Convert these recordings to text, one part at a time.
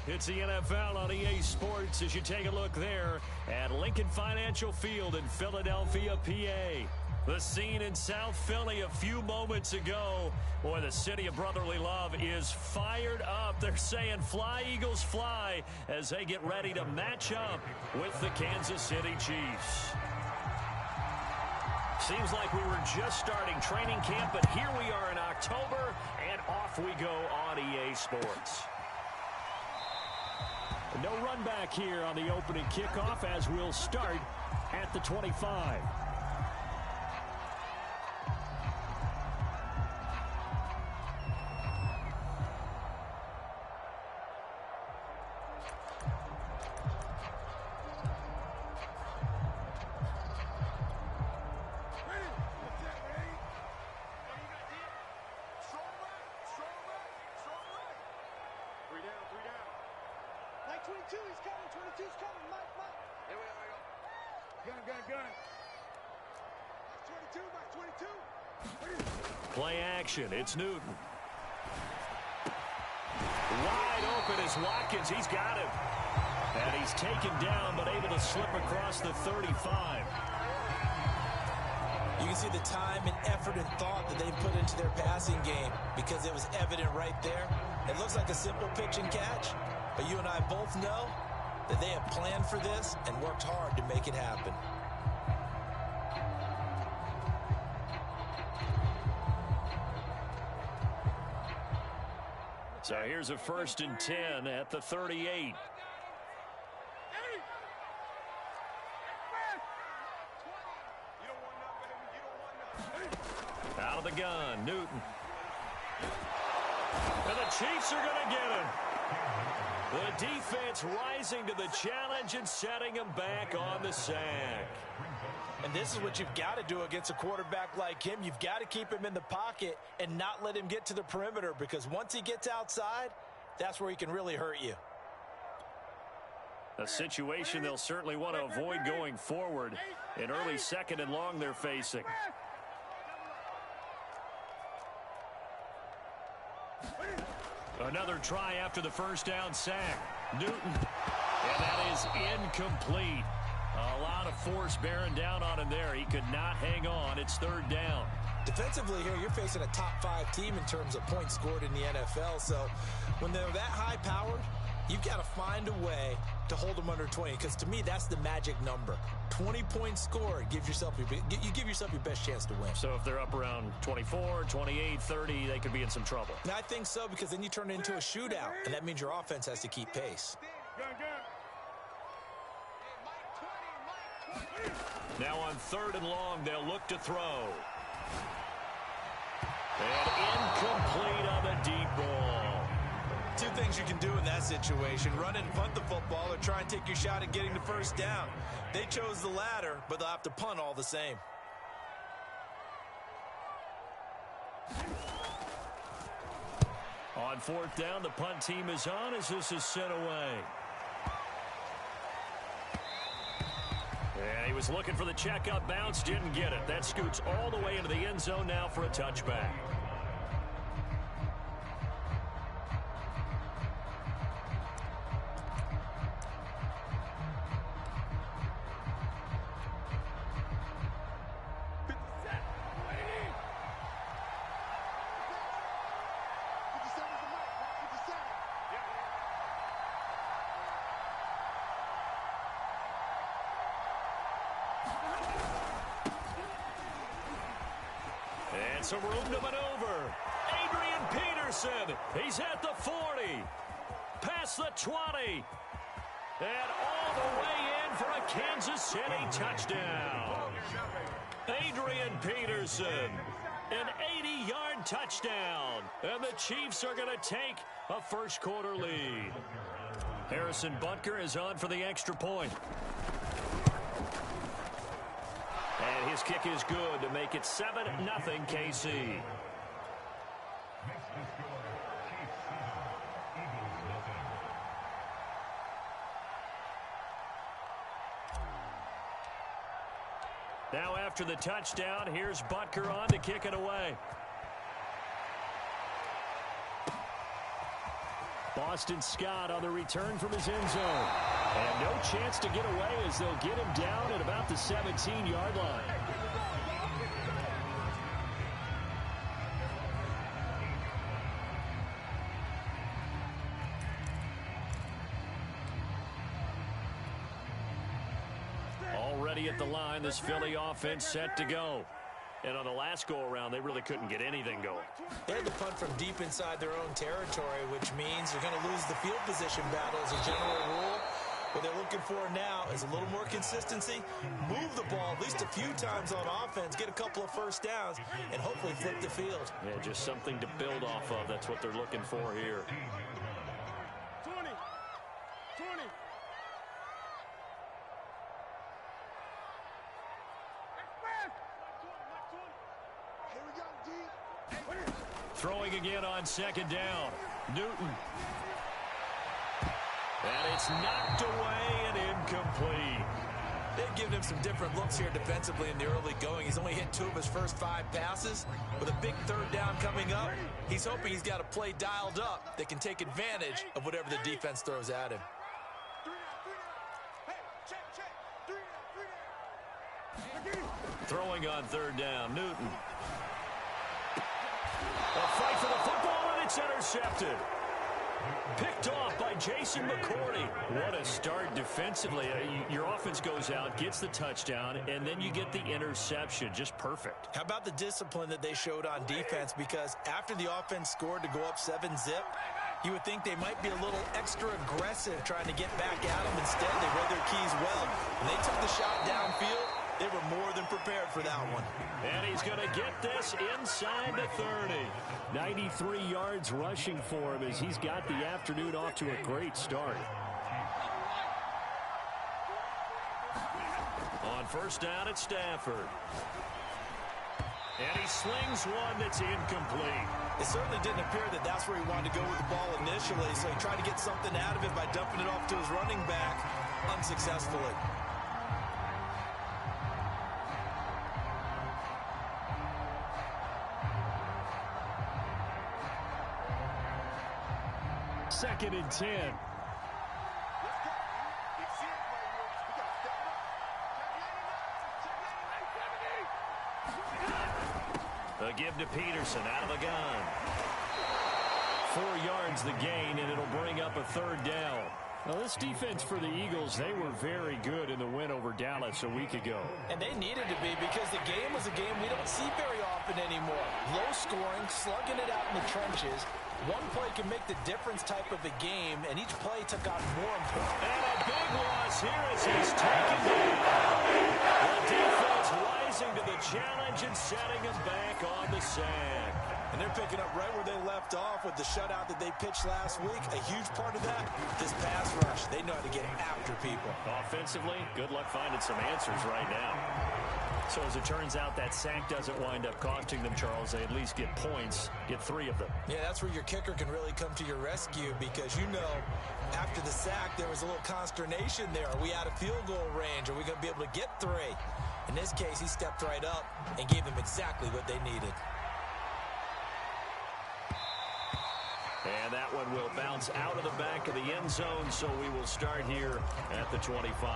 It's the NFL on EA Sports as you take a look there at Lincoln Financial Field in Philadelphia, PA. The scene in South Philly a few moments ago. Boy, the city of brotherly love is fired up. They're saying fly, Eagles, fly as they get ready to match up with the Kansas City Chiefs. Seems like we were just starting training camp, but here we are in October, and off we go on EA Sports. No run back here on the opening kickoff as we'll start at the 25. Play action. It's Newton. Wide open is Watkins. He's got him. And he's taken down, but able to slip across the 35. You can see the time and effort and thought that they put into their passing game because it was evident right there. It looks like a simple pitch and catch, but you and I both know that they have planned for this and worked hard to make it happen. So here's a 1st and 10 at the 38. Out of the gun, Newton. And the Chiefs are going to get him. The defense rising to the challenge and setting him back on the sack. And this is what you've got to do against a quarterback like him. You've got to keep him in the pocket and not let him get to the perimeter, because once he gets outside, that's where he can really hurt you. A situation they'll certainly want to avoid going forward. An early 2nd and long they're facing. Another try after the 1st down sack. Newton. And that is incomplete. A lot of force bearing down on him there. He could not hang on. It's 3rd down. Defensively here, you're facing a top 5 team in terms of points scored in the NFL. So when they're that high-powered, you've got to find a way to hold them under 20, because to me, that's the magic number. 20 points scored, you give yourself your best chance to win. So if they're up around 24, 28, 30, they could be in some trouble. And I think so, because then you turn it into a shootout, and that means your offense has to keep pace. Now on 3rd and long, they'll look to throw. And incomplete on the deep ball. 2 things you can do in that situation: run and punt the football, or try and take your shot at getting the 1st down. They chose the latter, but they'll have to punt all the same. On 4th down, the punt team is on as this is sent away. And he was looking for the checkup bounce, didn't get it. That scoots all the way into the end zone now for a touchback. And some room to maneuver. Adrian Peterson. He's at the 40. Past the 20. And all the way in for a Kansas City touchdown. Adrian Peterson. An 80-yard touchdown. And the Chiefs are going to take a 1st quarter lead. Harrison Butker is on for the extra point. And his kick is good to make it 7-0 KC. Now after the touchdown, here's Butker on to kick it away. Boston Scott on the return from his end zone. And no chance to get away as they'll get him down at about the 17-yard line. Already at the line, this Philly offense set to go. And on the last go-around, they really couldn't get anything going. They had to punt from deep inside their own territory, which means you're going to lose the field position battle as a general rule. What they're looking for now is a little more consistency, move the ball at least a few times on offense, get a couple of first downs, and hopefully flip the field. Yeah, just something to build off of. That's what they're looking for here. 20. Throwing again on second down. Newton. And it's knocked away and incomplete. They've given him some different looks here defensively in the early going. He's only hit 2 of his first 5 passes. With a big third down coming up, he's hoping he's got a play dialed up that can take advantage of whatever the defense throws at him. Throwing on third down, Newton. A fight for the football, and it's intercepted. Picked off by Jason McCourty. What a start defensively. Your offense goes out, gets the touchdown, and then you get the interception. Just perfect. How about the discipline that they showed on defense? Because after the offense scored to go up 7-zip, you would think they might be a little extra aggressive trying to get back at them. Instead, they read their keys well. When they took the shot downfield, they were more than prepared for that one. And he's going to get this inside the 30. 93 yards rushing for him as he's got the afternoon off to a great start. On first down at Stafford. And he slings one that's incomplete. It certainly didn't appear that that's where he wanted to go with the ball initially, so he tried to get something out of it by dumping it off to his running back unsuccessfully. Second and 10. A give to Peterson out of the gun. 4 yards the gain, and it'll bring up a third down. Now, this defense for the Eagles, they were very good in the win over Dallas a week ago. And they needed to be, because the game was a game we don't see very often anymore. Low scoring, slugging it out in the trenches. One play can make the difference type of a game, and each play took on more important. And a big loss here as he's taken down. The defense rising to the challenge and setting him back on the sack. And they're picking up right where they left off with the shutout that they pitched last week. A huge part of that, this pass rush. They know how to get after people. Offensively, good luck finding some answers right now. So as it turns out, that sack doesn't wind up costing them, Charles. They at least get points, get 3 of them. Yeah, that's where your kicker can really come to your rescue, because you know after the sack there was a little consternation there. Are we out of field goal range? Are we going to be able to get 3? In this case, he stepped right up and gave them exactly what they needed. And that one will bounce out of the back of the end zone, so we will start here at the 25.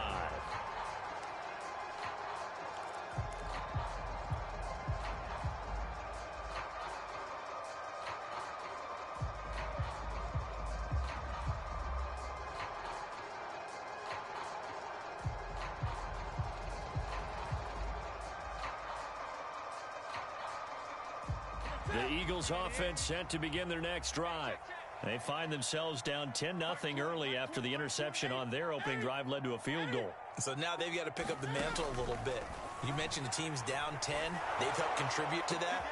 The Eagles offense set to begin their next drive. They find themselves down 10-0 early after the interception on their opening drive led to a field goal. So now they've got to pick up the mantle a little bit. You mentioned the team's down 10. They've helped contribute to that.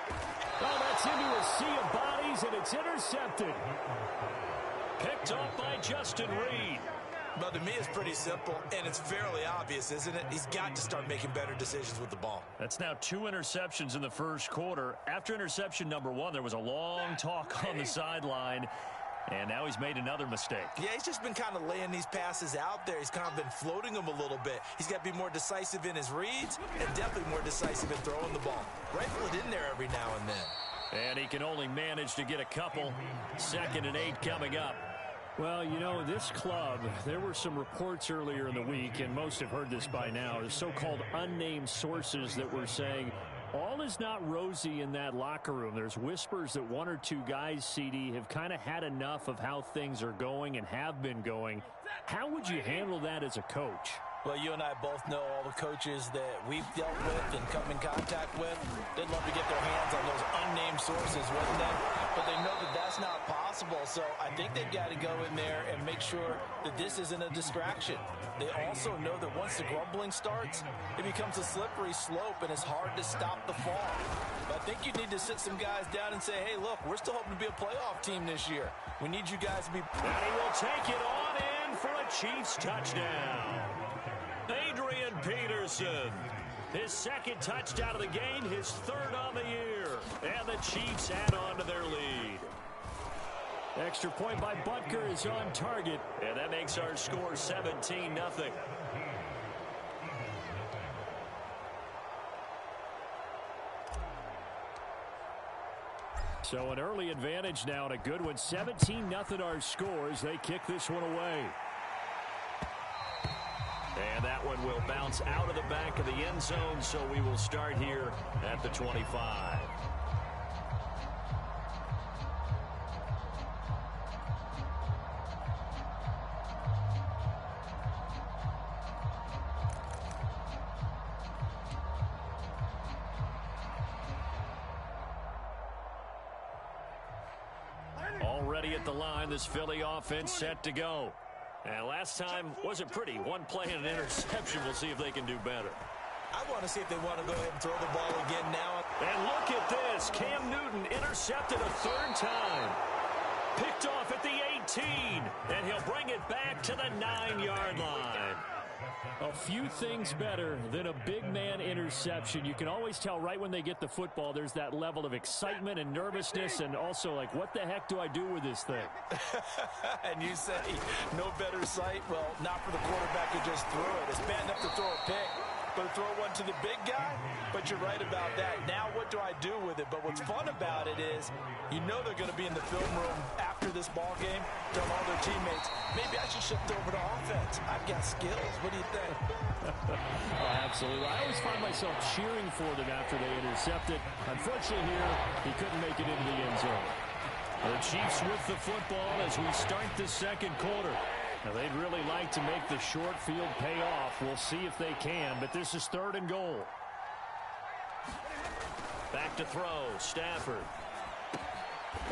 Oh, that's into a sea of bodies, and it's intercepted. Picked off by Justin Reed. Well, to me, it's pretty simple, and it's fairly obvious, isn't it? He's got to start making better decisions with the ball. That's now 2 interceptions in the first quarter. After interception number 1, there was a long talk on the sideline, and now he's made another mistake. Yeah, he's just been kind of laying these passes out there. He's kind of been floating them a little bit. He's got to be more decisive in his reads and definitely more decisive in throwing the ball. Rifle it in there every now and then. And he can only manage to get a couple. 2nd and 8 coming up. Well, you know, this club, there were some reports earlier in the week, and most have heard this by now, the so-called unnamed sources that were saying all is not rosy in that locker room. There's whispers that one or two guys, CD, have kind of had enough of how things are going and have been going. How would you handle that as a coach? Well, you and I both know all the coaches that we've dealt with and come in contact with. They'd love to get their hands on those unnamed sources, wouldn't they? But they know that that's not possible. So I think they've got to go in there and make sure that this isn't a distraction. They also know that once the grumbling starts, it becomes a slippery slope and it's hard to stop the fall. But I think you need to sit some guys down and say, hey, look, we're still hoping to be a playoff team this year. We need you guys to be... And he will take it on in for a Chiefs touchdown. Adrian Peterson, his second touchdown of the game, his third on the year. And the Chiefs add on to their lead. Extra point by Butker is on target. And that makes our score 17-0. So an early advantage now and a good one. 17-0 our score as they kick this one away. And that one will bounce out of the back of the end zone, so we will start here at the 25. Already at the line, this Philly offense set to go. And last time wasn't pretty. One play and an interception. We'll see if they can do better. I want to see if they want to go ahead and throw the ball again now. And look at this. Cam Newton intercepted a third time. Picked off at the 18. And he'll bring it back to the 9-yard line. A few things better than a big man interception. You can always tell right when they get the football, there's that level of excitement and nervousness and also like, what the heck do I do with this thing? And you say, no better sight? Well, not for the quarterback who just threw it. It's bad enough to throw a pick, but to throw one to the big guy? But you're right about that. Now what do I do with it? But what's fun about it is you know they're going to be in the film room after this ball game, tell all their teammates, maybe I should shift over to offense. I've got skills. What do you think? Oh, absolutely. I always find myself cheering for them after they intercept it. Unfortunately here, he couldn't make it into the end zone. The Chiefs with the football as we start the second quarter. Now, they'd really like to make the short field pay off. We'll see if they can, but this is 3rd and goal. Back to throw, Stafford.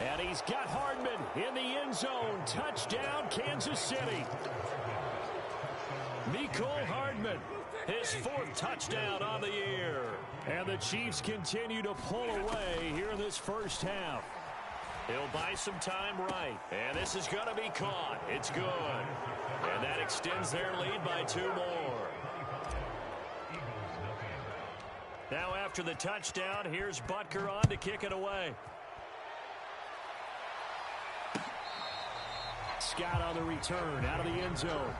And he's got Hardman in the end zone. Touchdown, Kansas City. Mecole Hardman, his 4th touchdown on the year. And the Chiefs continue to pull away here in this first half. He'll buy some time right. And this is going to be caught. It's good. And that extends their lead by 2 more. Now after the touchdown, here's Butker on to kick it away. Scott on the return out of the end zone.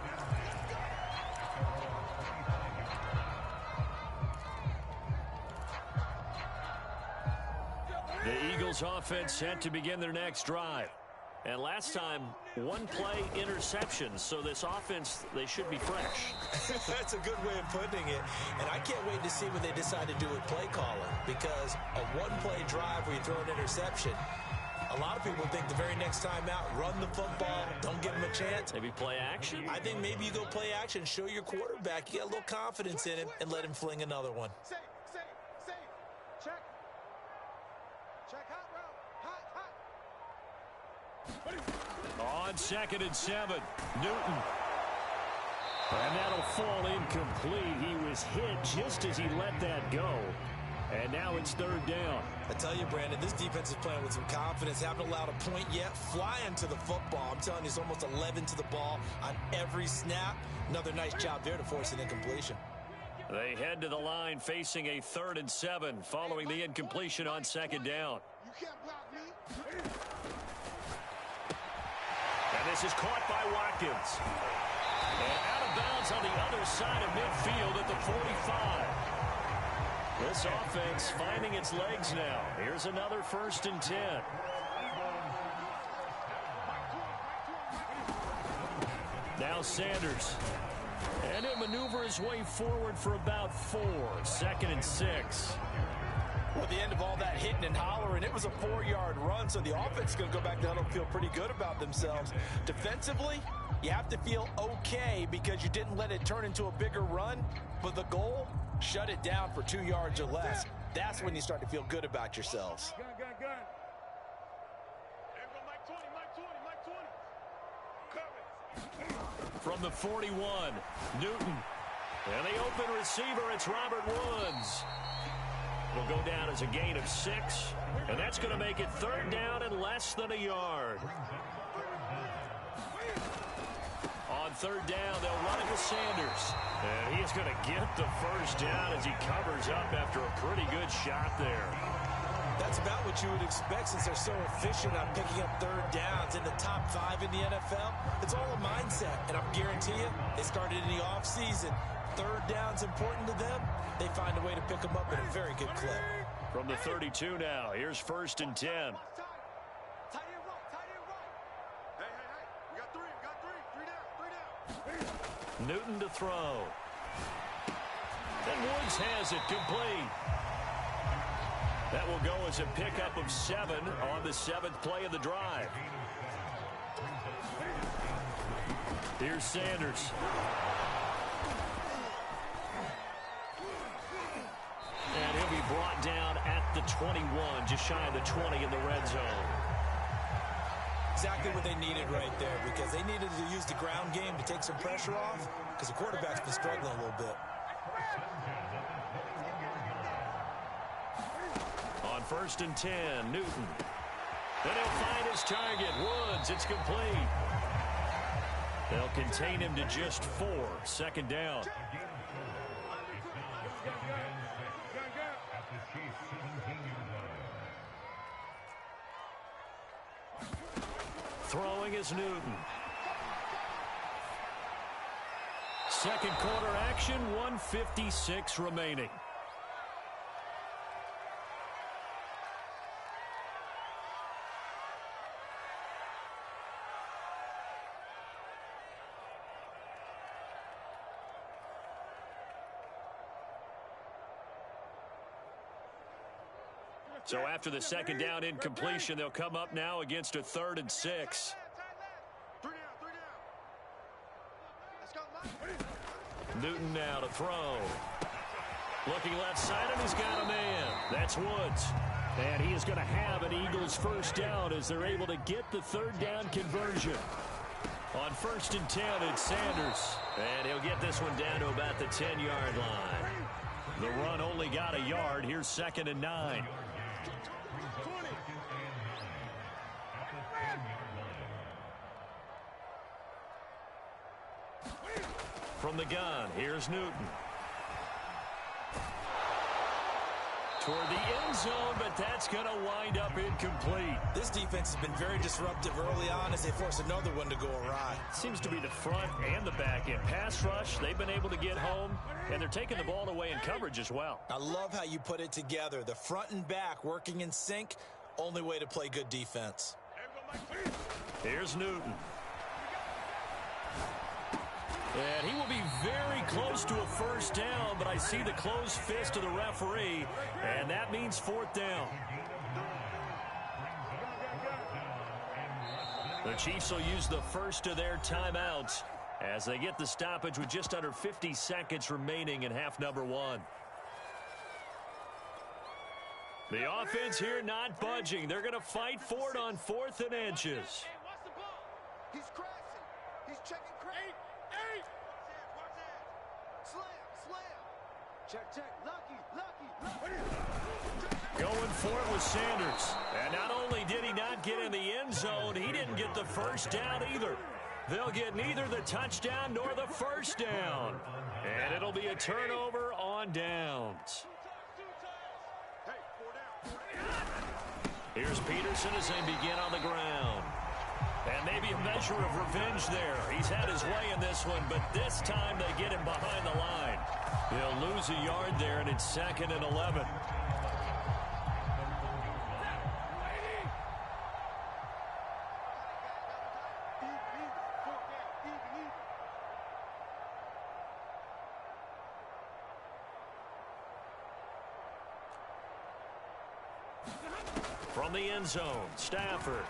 The Eagles offense set to begin their next drive. And last time, 1 play interception. So this offense, they should be fresh. That's a good way of putting it. And I can't wait to see what they decide to do with play calling. Because a 1-play drive where you throw an interception, a lot of people think the very next time out, run the football, don't give them a chance. Maybe play action? I think maybe you go play action, show your quarterback, you get a little confidence in him, and let him fling another one. On 2nd and 7, Newton. And that'll fall incomplete. He was hit just as he let that go. And now it's 3rd down. I tell you, Brandon, this defense is playing with some confidence. Haven't allowed a point yet. Flying to the football. I'm telling you, it's almost 11 to the ball on every snap. Another nice job there to force an incompletion. They head to the line facing a 3rd and 7 following the incompletion on 2nd down. You can't block me. And this is caught by Watkins. And out of bounds on the other side of midfield at the 45. This offense finding its legs now. Here's another 1st and 10. Now Sanders. And he'll maneuver his way forward for about 4. 2nd and 6. Well, at the end of all that hitting and hollering, it was a 4-yard run, so the offense is going to go back to huddle and feel pretty good about themselves. Defensively, you have to feel okay because you didn't let it turn into a bigger run, but the goal, shut it down for 2 yards or less. That's when you start to feel good about yourselves. From the 41, Newton. And the open receiver, it's Robert Woods. Will go down as a gain of 6, and that's going to make it 3rd down and less than a yard. On 3rd down, they'll run it with Sanders. And he is going to get the 1st down as he covers up after a pretty good shot there. That's about what you would expect since they're so efficient on picking up 3rd downs in the top 5 in the NFL. It's all a mindset, and I guarantee you, they started in the offseason. 3rd down's important to them. They find a way to pick them up at a very good clip. From the 32 now, here's 1st and 10. Newton to throw. And Woods has it complete. That will go as a pickup of 7 on the 7th play of the drive. Here's Sanders. And he'll be brought down at the 21, just shy of the 20 in the red zone. Exactly what they needed right there, because they needed to use the ground game to take some pressure off, because the quarterback's been struggling a little bit. On 1st and 10, Newton. Then he'll find his target, Woods. It's complete. They'll contain him to just 4. 2nd down. Throwing is Newton. 2nd quarter action, 1:56 remaining. So after the 2nd down incompletion, they'll come up now against a 3rd and 6. Newton now to throw. Looking left side, and he's got a man. That's Woods. And he is going to have an Eagles 1st down as they're able to get the 3rd down conversion. On 1st and 10, it's Sanders. And he'll get this one down to about the 10-yard line. The run only got a yard. Here's 2nd and 9. From the gun, here's Newton. Toward the end zone, but that's going to wind up incomplete. This defense has been very disruptive early on as they force another one to go awry. Seems to be the front and the back end. Pass rush, they've been able to get home, and they're taking the ball away in coverage as well. I love how you put it together. The front and back working in sync, only way to play good defense. Here's Newton. And he will be very close to a 1st down, but I see the closed fist of the referee, and that means 4th down. The Chiefs will use the first of their timeouts as they get the stoppage with just under 50 seconds remaining in half number 1. The offense here not budging. They're going to fight for it on 4th and inches. He's crashing. He's checking crash. Check. Lucky. Going for it with Sanders. And not only did he not get in the end zone, he didn't get the 1st down either. They'll get neither the touchdown nor the 1st down. And it'll be a turnover on downs. Here's Peterson as they begin on the ground. And maybe a measure of revenge there. He's had his way in this one, but this time they get him behind the line. He'll lose a yard there, and it's 2nd and 11. from the end zone. Stafford.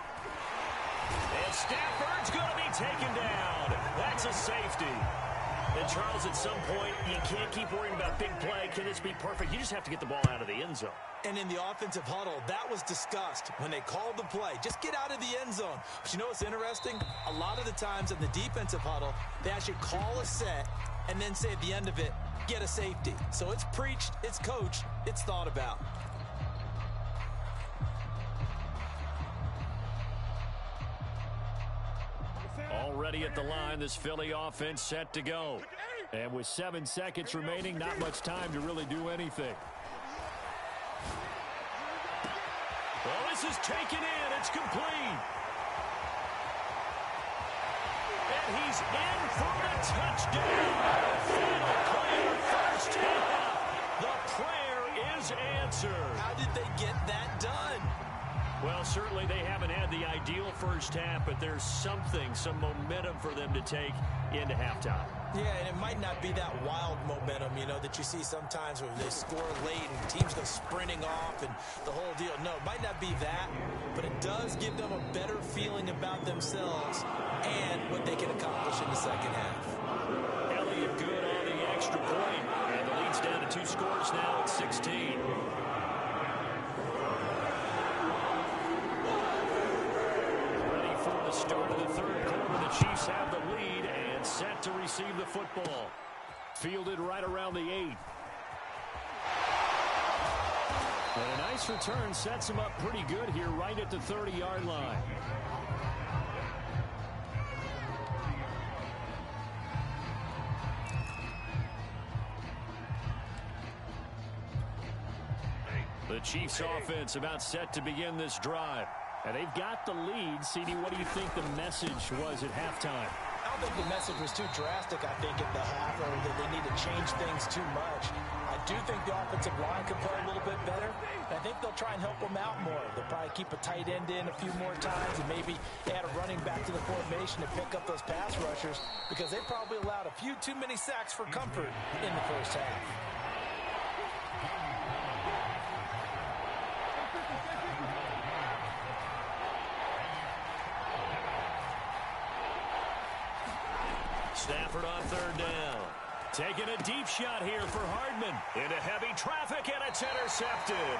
And Stafford's going to be taken down. That's a safety. And, Charles, at some point, you can't keep worrying about big play. Can this be perfect? You just have to get the ball out of the end zone. And in the offensive huddle, that was discussed when they called the play. Just get out of the end zone. But you know what's interesting? A lot of the times in the defensive huddle, they actually call a set and then say at the end of it, get a safety. So it's preached, it's coached, it's thought about. Already at the line, this Philly offense set to go. And with 7 seconds remaining, not much time to really do anything. Well, this is taken in. It's complete. And he's in for the touchdown. Final play of the first half. The prayer is answered. How did they get that done? Well, certainly they haven't had the ideal first half, but there's some momentum for them to take into halftime. Yeah, and it might not be that wild momentum, that you see sometimes where they score late and teams go sprinting off and the whole deal. No, it might not be that, but it does give them a better feeling about themselves and what they can accomplish in the second half. Elliott good on the extra point, and the lead's down to 2 scores now at 16. The start of the third quarter, the Chiefs have the lead and set to receive the football. Fielded right around the 8. And a nice return sets him up pretty good here right at the 30-yard line. The Chiefs offense about set to begin this drive. And they've got the lead. CD, what do you think the message was at halftime? I don't think the message was too drastic, I think, at the half, or that they need to change things too much. I do think the offensive line could play a little bit better. And I think they'll try and help them out more. They'll probably keep a tight end in a few more times and maybe add a running back to the formation to pick up those pass rushers because they probably allowed a few too many sacks for comfort in the first half. Stafford on third down. Taking a deep shot here for Hardman. Into heavy traffic, and it's intercepted.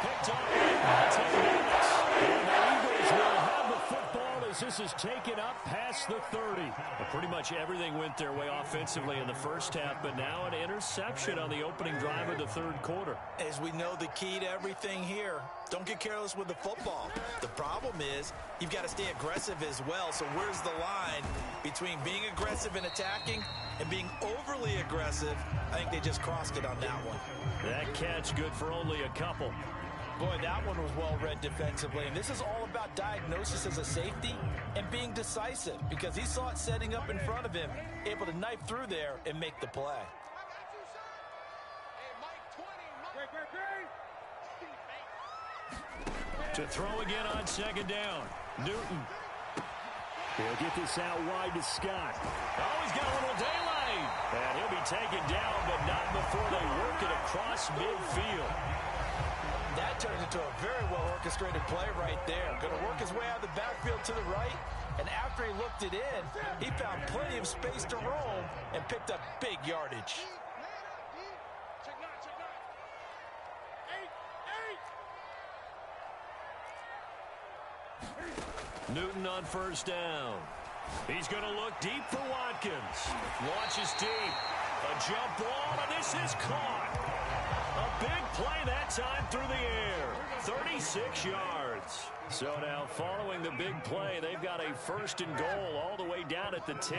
Picked up by 10 minutes. And the Eagles will have the football as this is taken up past the 30. Well, pretty much everything went their way offensively in the first half, but now an interception on the opening drive of the third quarter. As we know, the key to everything here, don't get careless with the football. The problem is you've got to stay aggressive as well. So where's the line between being aggressive and attacking and being overly aggressive? I think they just crossed it on that one. That catch good for only a couple. Boy, that one was well read defensively. And this is all about diagnosis as a safety and being decisive because he saw it setting up in front of him, able to knife through there and make the play. To throw again on second down. Newton. He'll get this out wide to Scott. Oh, he's got a little daylight. And he'll be taken down, but not before they work it across midfield. That turned into a very well-orchestrated play right there. Going to work his way out of the backfield to the right, and after he looked it in, he found plenty of space to roam and picked up big yardage. Newton on first down. He's going to look deep for Watkins. Launches deep. A jump ball, and this is caught. A big play that time through the air. 36 yards. So now following the big play, they've got a first and goal all the way down at the 10.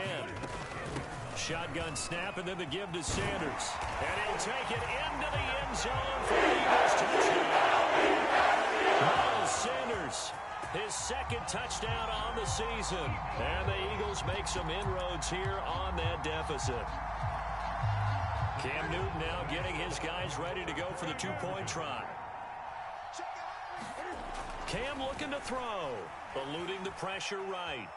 Shotgun snap, and then the give to Sanders. And he'll take it into the end zone for the Eagles touchdown. Miles Sanders, his second touchdown on the season. And the Eagles make some inroads here on that deficit. Cam Newton now getting his guys ready to go for the two-point try. Cam looking to throw. Eluding the pressure right.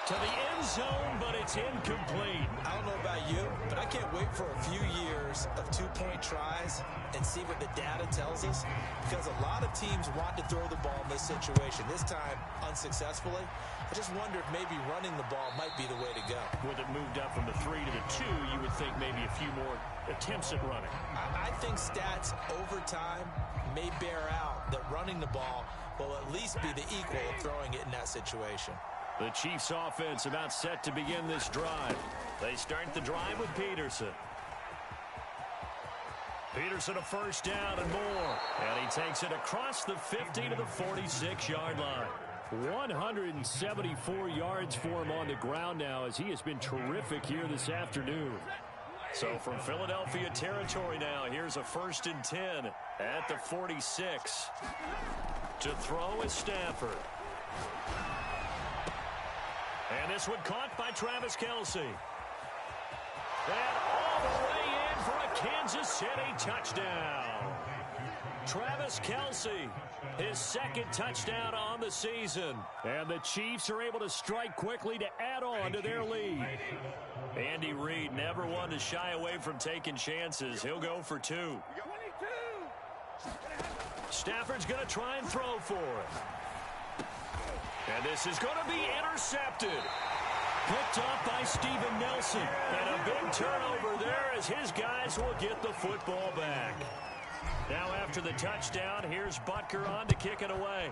To the end zone, but it's incomplete. I don't know about you, but I can't wait for a few years of two-point tries and see what the data tells us, because a lot of teams want to throw the ball in this situation. This time, unsuccessfully. I just wonder if maybe running the ball might be the way to go. With it moved up from the 3 to the 2, you would think maybe a few more attempts at running. I think stats over time may bear out that running the ball will at least be the equal of throwing it in that situation. The Chiefs offense about set to begin this drive. They start the drive with Peterson. Peterson a first down and more. And he takes it across the 50 to the 46-yard line. 174 yards for him on the ground now as he has been terrific here this afternoon. So from Philadelphia territory now, here's a 1st and 10 at the 46. To throw is Stafford. And this one caught by Travis Kelce. And all the way in for a Kansas City touchdown. Travis Kelce, his 2nd touchdown on the season. And the Chiefs are able to strike quickly to add on to their lead. Andy Reid never one to shy away from taking chances. He'll go for 2. Stafford's going to try and throw for it. And this is going to be intercepted. Picked off by Steven Nelson. And a big turnover there as his guys will get the football back. Now after the touchdown, here's Butker on to kick it away.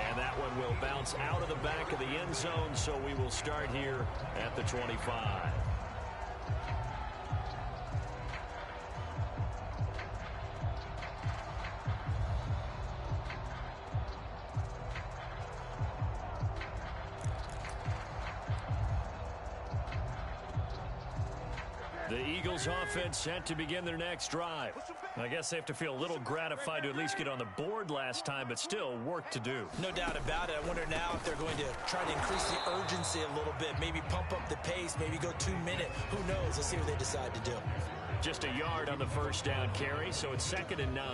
And that one will bounce out of the back of the end zone, so we will start here at the 25. The Eagles offense set to begin their next drive. I guess they have to feel a little gratified to at least get on the board last time, but still work to do. No doubt about it. I wonder now if they're going to try to increase the urgency a little bit, maybe pump up the pace, maybe go 2-minute. Who knows? Let's see what they decide to do. Just a yard on the first down carry, so it's 2nd and 9.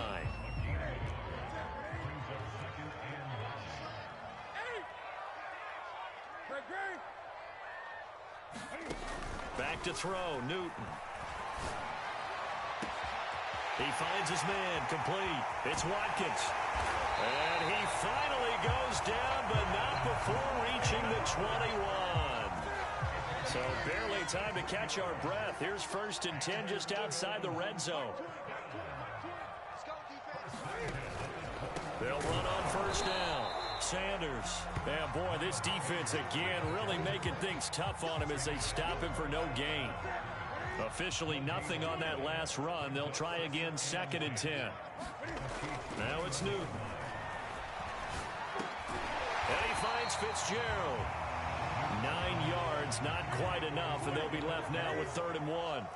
Back to throw, Newton. He finds his man, complete. It's Watkins. And he finally goes down, but not before reaching the 21. So barely time to catch our breath. Here's 1st and 10 just outside the red zone. They'll run on 1st down. Sanders. Yeah, boy, this defense again really making things tough on him as they stop him for no gain. Officially nothing on that last run. They'll try again 2nd and 10. Now it's Newton. And he finds Fitzgerald. 9 yards, not quite enough, and they'll be left now with 3rd and 1.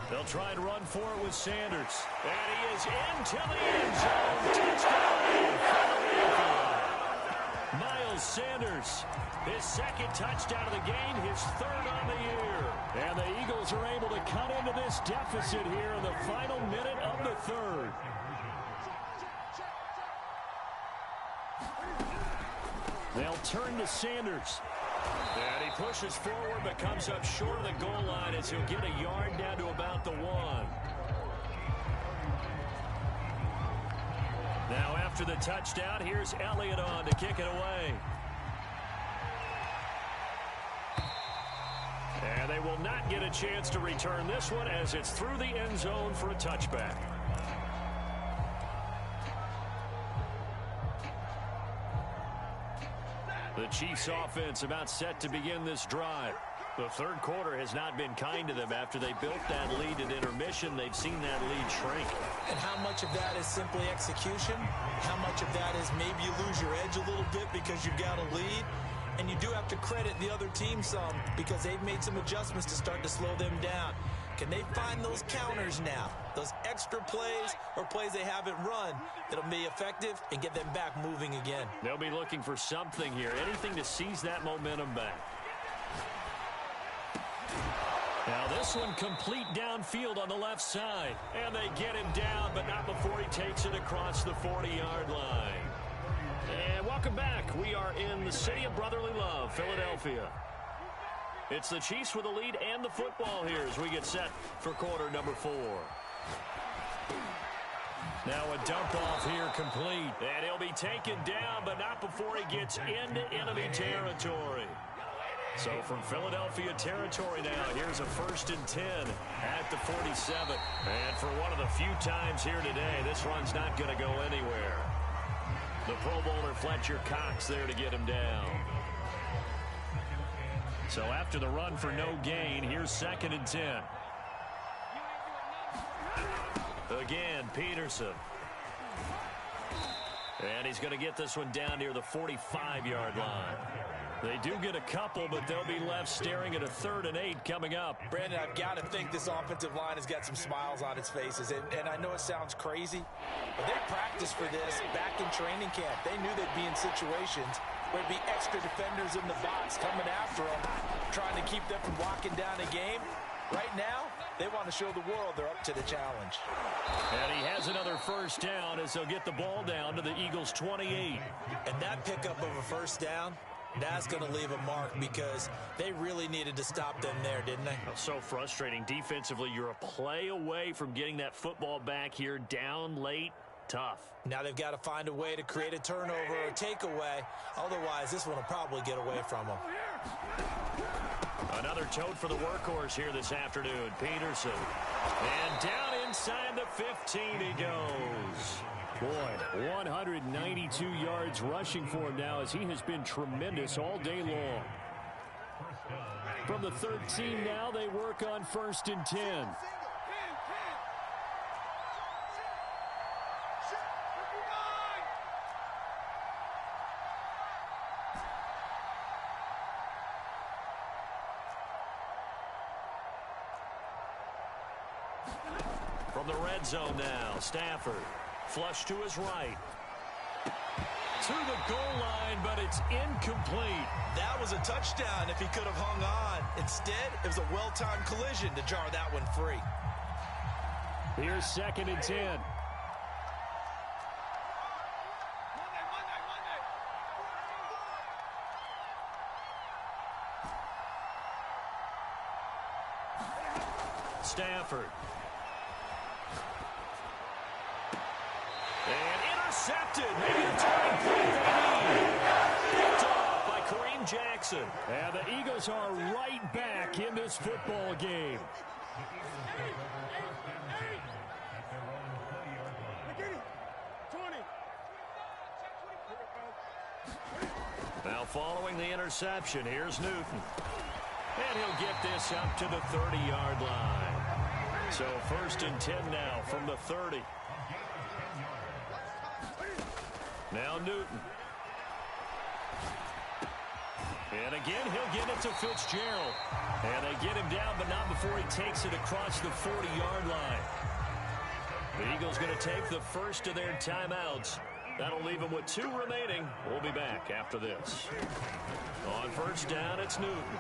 They'll try and run for it with Sanders. And he is into the end zone. Touchdown, Philadelphia. Miles Sanders, his 2nd touchdown of the game, his 3rd on the year. And the Eagles are able to cut into this deficit here in the final minute of the 3rd. They'll turn to Sanders. And he pushes forward but comes up short of the goal line as he'll get a yard down to about the 1. Now after the touchdown, here's Elliott on to kick it away. And they will not get a chance to return this one as it's through the end zone for a touchback. The Chiefs offense about set to begin this drive. The 3rd quarter has not been kind to them after they built that lead at intermission. They've seen that lead shrink. And how much of that is simply execution? How much of that is maybe you lose your edge a little bit because you've got a lead? And you do have to credit the other team some because they've made some adjustments to start to slow them down. Can they find those counters now, those extra plays or plays they haven't run that'll be effective and get them back moving again? They'll be looking for something here, anything to seize that momentum back. Now this one complete downfield on the left side. And they get him down, but not before he takes it across the 40-yard line. And welcome back. We are in the city of brotherly love, Philadelphia. It's the Chiefs with the lead and the football here as we get set for quarter number 4. Now a dump off here complete. And he'll be taken down, but not before he gets into enemy territory. So from Philadelphia territory now, here's a 1st and 10 at the 47. And for one of the few times here today, this run's not going to go anywhere. The Pro Bowler Fletcher Cox there to get him down. So after the run for no gain, here's 2nd and 10. Again, Peterson. And he's going to get this one down near the 45-yard line. They do get a couple, but they'll be left staring at a 3rd and 8 coming up. Brandon, I've got to think this offensive line has got some smiles on its faces. And I know it sounds crazy, but they practiced for this back in training camp. They knew they'd be in situations where there'd be extra defenders in the box coming after them, trying to keep them from walking down a game. Right now, they want to show the world they're up to the challenge. And he has another 1st down as they'll get the ball down to the Eagles' 28. And that pickup of a 1st down, that's going to leave a mark because they really needed to stop them there, didn't they? So frustrating. Defensively, you're a play away from getting that football back here down late. Tough. Now they've got to find a way to create a turnover or takeaway. Otherwise, this one will probably get away from them. Another tote for the workhorse here this afternoon, Peterson. And down inside the 15 he goes. Boy, 192 yards rushing for him now as he has been tremendous all day long. From the 13 now, they work on 1st and 10. From the red zone now, Stafford. Flush to his right. To the goal line, but it's incomplete. That was a touchdown if he could have hung on. Instead, it was a well-timed collision to jar that one free. Here's 2nd and 10. Stafford. And intercepted. Maybe the turning point they need. Picked off by Kareem Jackson. And the Eagles are right back in this football game. Now following the interception, here's Newton. And he'll get this up to the 30-yard line. So 1st and 10 now from the 30. Now Newton. And again, he'll get it to Fitzgerald. And they get him down, but not before he takes it across the 40-yard line. The Eagles going to take the first of their timeouts. That'll leave them with 2 remaining. We'll be back after this. On 1st down, it's Newton.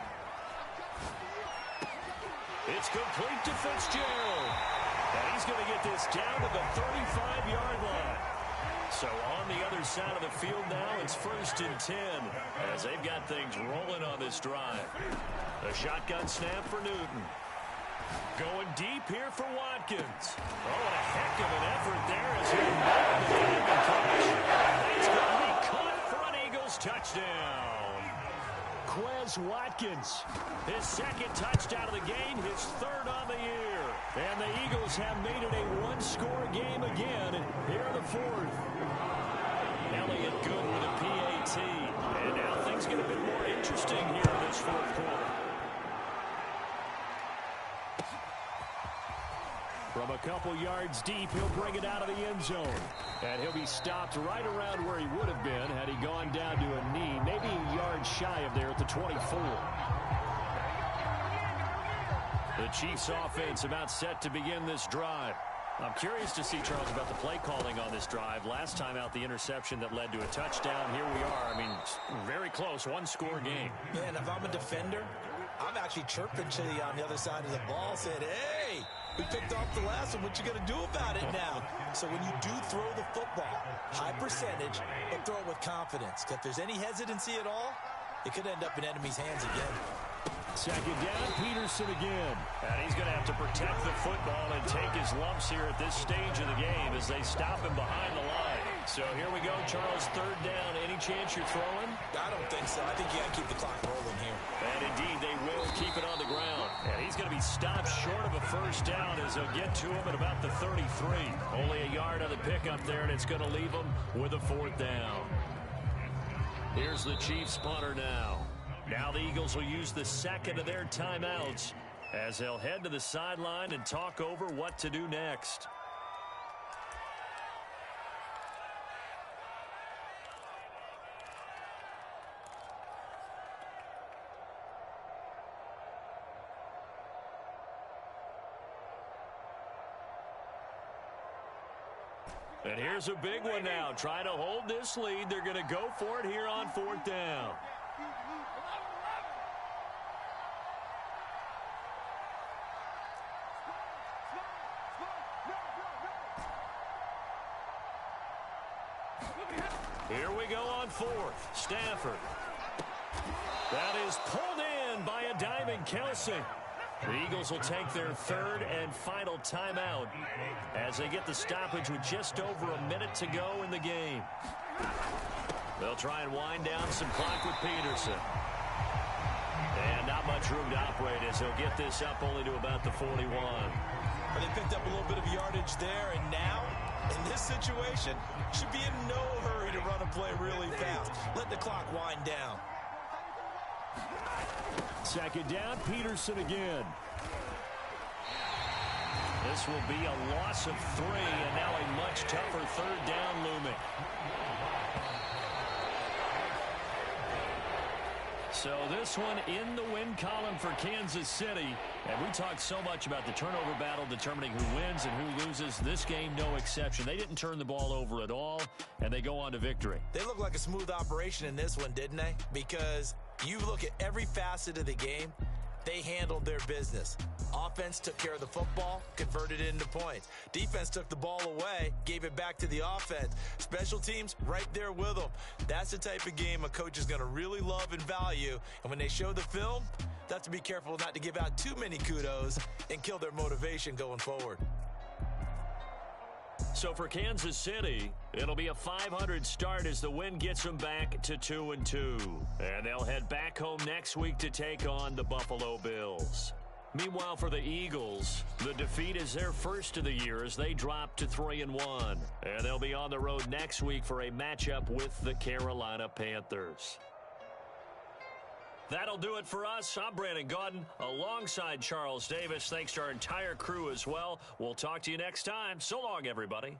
It's complete to Fitzgerald. And he's going to get this down to the 35-yard line. So on the other side of the field now, it's 1st and 10 as they've got things rolling on this drive. A shotgun snap for Newton. Going deep here for Watkins. Oh, and a heck of an effort there as he nailed the diving catch. It's going to be caught for an Eagles touchdown. Quez Watkins, his 2nd touchdown of the game, his 3rd on the year. And the Eagles have made it a 1-score game again here in the 4th. Elliott good with a PAT. And now things get a bit more interesting here in this 4th quarter. From a couple yards deep, he'll bring it out of the end zone. And he'll be stopped right around where he would have been had he gone down to a knee, maybe a yard shy of there at the 24. The Chiefs offense about set to begin this drive. I'm curious to see, Charles, about the play calling on this drive. Last time out, the interception that led to a touchdown. Here we are. I mean, very close, 1-score game. Man, if I'm a defender, I'm actually chirping to you on the other side of the ball, saying, hey, we picked off the last one. What you going to do about it now? So when you do throw the football, high percentage, but throw it with confidence. If there's any hesitancy at all, it could end up in enemy's hands again. Second down, Peterson again. And he's going to have to protect the football and take his lumps here at this stage of the game as they stop him behind the line. So here we go, Charles, third down. Any chance you're throwing? I don't think so. I think you got to keep the clock rolling here. And indeed, they will keep it on the ground. And he's going to be stopped short of a first down as they'll get to him at about the 33. Only a yard on the pickup there, and it's going to leave him with a fourth down. Here's the Chiefs punter now. Now the Eagles will use the second of their timeouts as they'll head to the sideline and talk over what to do next. And here's a big one now. Trying to hold this lead. They're going to go for it here on fourth down. Here we go on fourth. Stafford. That is pulled in by a diving Kelce. The Eagles will take their third and final timeout as they get the stoppage with just over a minute to go in the game. They'll try and wind down some clock with Peterson. And not much room to operate as they'll get this up only to about the 41. Well, they picked up a little bit of yardage there, and now, in this situation, should be in no hurry to run a play really fast. Let the clock wind down. Second down, Peterson again. This will be a loss of 3, and now a much tougher third down looming. So this one in the win column for Kansas City. And we talked so much about the turnover battle determining who wins and who loses. This game, no exception. They didn't turn the ball over at all, and they go on to victory. They look like a smooth operation in this one, didn't they? Because you look at every facet of the game, they handled their business. Offense took care of the football, converted it into points. Defense took the ball away, gave it back to the offense. Special teams, right there with them. That's the type of game a coach is going to really love and value. And when they show the film, they have to be careful not to give out too many kudos and kill their motivation going forward. So for Kansas City, it'll be a 500 start as the win gets them back to 2-2. And they'll head back home next week to take on the Buffalo Bills. Meanwhile, for the Eagles, the defeat is their first of the year as they drop to 3-1. And they'll be on the road next week for a matchup with the Carolina Panthers. That'll do it for us. I'm Brandon Gaudin alongside Charles Davis. Thanks to our entire crew as well. We'll talk to you next time. So long, everybody.